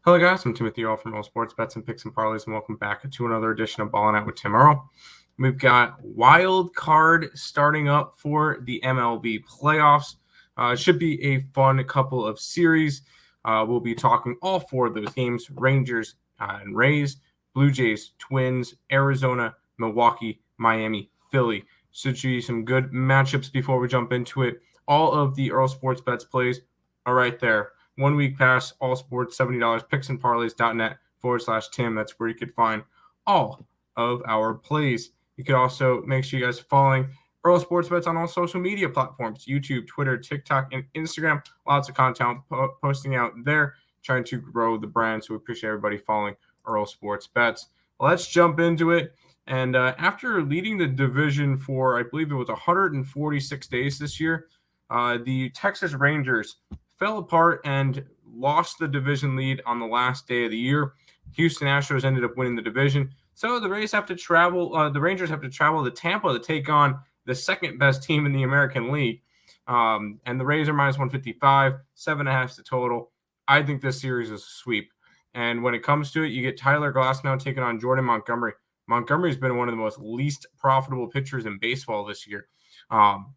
Hello guys, I'm Timothy Earle from Earle Sports Bets and Picks and Parlays, and welcome back to another edition of Ballin with Tim Earle. We've got wild card starting up for the MLB Playoffs. It should be a fun couple of series. We'll be talking all four of those games: Rangers and Rays, Blue Jays, Twins, Arizona, Milwaukee, Miami, Philly. Should be some good matchups before we jump into it. All of the Earle Sports Bets plays are right there. 1 week pass, all sports, $70, picksandparlays.net/Tim. That's where you could find all of our plays. You could also make sure you guys are following Earle Sports Bets on all social media platforms: YouTube, Twitter, TikTok, and Instagram. Lots of content posting out there, trying to grow the brand. So we appreciate everybody following Earle Sports Bets. Let's jump into it. And after leading the division for, I believe it was 146 days this year, the Texas Rangers fell apart and lost the division lead on the last day of the year. Houston Astros ended up winning the division. So the Rays have to travel. The Rangers have to travel to Tampa to take on the second best team in the American League. And the Rays are minus 155, 7.5 is the total. I think this series is a sweep. And when it comes to it, you get Tyler Glasnow taking on Jordan Montgomery. Montgomery's been one of the most least profitable pitchers in baseball this year. I'm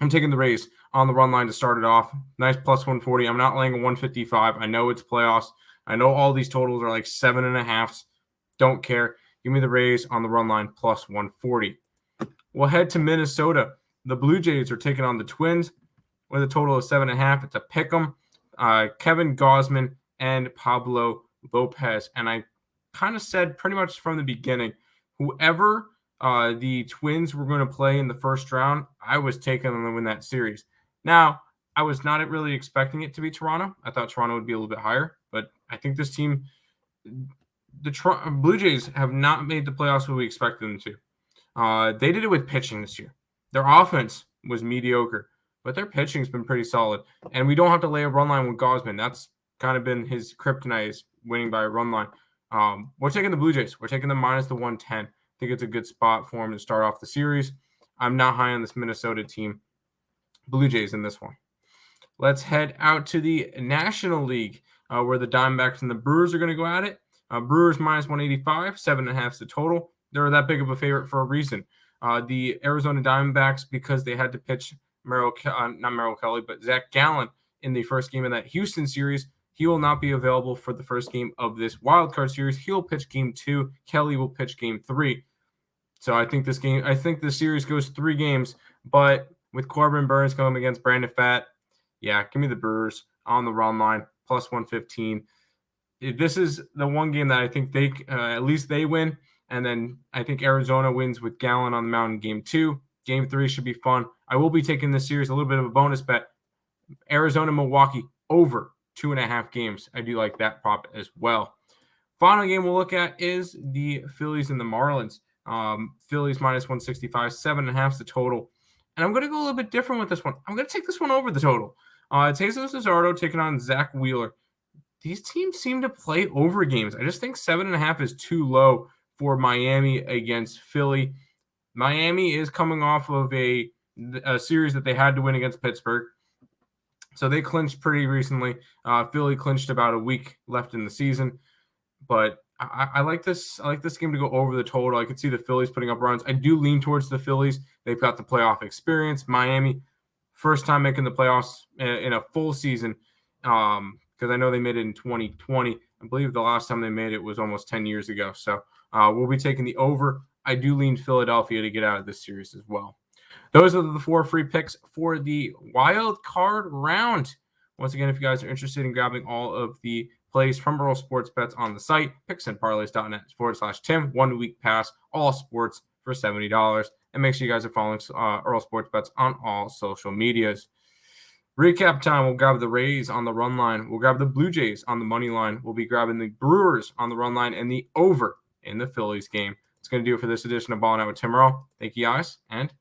taking the Rays on the run line to start it off. Nice plus 140. I'm not laying a 155. I know it's playoffs. I know all these totals are like 7.5s. Don't care. Give me the Rays on the run line plus 140. We'll head to Minnesota. The Blue Jays are taking on the Twins with a total of 7.5. It's a pick 'em. Kevin Gausman and Pablo Lopez. And I kind of said pretty much from the beginning, whoever the Twins were going to play in the first round, I was taking them to win that series. Now, I was not really expecting it to be Toronto. I thought Toronto would be a little bit higher, but I think this team, the Blue Jays, have not made the playoffs what we expected them to. They did it with pitching this year. Their offense was mediocre, but their pitching's been pretty solid. And we don't have to lay a run line with Gausman. That's kind of been his kryptonite, is winning by a run line. We're taking the Blue Jays. We're taking them minus the 110. I think it's a good spot for him to start off the series. I'm not high on this Minnesota team. Blue Jays in this one. Let's head out to the National League, where the Diamondbacks and the Brewers are going to go at it. Brewers minus 185, 7.5 is the total. They're that big of a favorite for a reason. The Arizona Diamondbacks, because they had to pitch Zach Gallen in the first game of that Houston series, he will not be available for the first game of this wildcard series. He'll pitch game 2. Kelly will pitch game 3. So I think the series goes 3 games, but with Corbin Burns going against Brandon Pfaadt, yeah, give me the Brewers on the run line, plus 115. This is the one game that I think they at least they win, and then I think Arizona wins with Gallen on the mound in game 2. Game 3 should be fun. I will be taking this series a little bit of a bonus bet. Arizona, Milwaukee, over 2.5 games. I do like that prop as well. Final game we'll look at is the Phillies and the Marlins. Phillies minus 165, 7.5 is the total. And I'm going to go a little bit different with this one. I'm going to take this one over the total. Jesus Luzardo taking on Zach Wheeler. These teams seem to play over games. I just think 7.5 is too low for Miami against Philly. Miami is coming off of a series that they had to win against Pittsburgh. So they clinched pretty recently. Philly clinched about a week left in the season. But I like this. I like this game to go over the total. I could see the Phillies putting up runs. I do lean towards the Phillies. They've got the playoff experience. Miami, first time making the playoffs in a full season, because I know they made it in 2020. I believe the last time they made it was almost 10 years ago. So we'll be taking the over. I do lean Philadelphia to get out of this series as well. Those are the 4 free picks for the wild card round. Once again, if you guys are interested in grabbing all of the plays from Earle Sports Bets on the site, picksandparlays.net/Tim. 1 week pass, all sports for $70. And make sure you guys are following Earle Sports Bets on all social medias. Recap time, we'll grab the Rays on the run line. We'll grab the Blue Jays on the money line. We'll be grabbing the Brewers on the run line and the over in the Phillies game. It's going to do it for this edition of Ballin' Out with Tim Earle. Thank you guys, and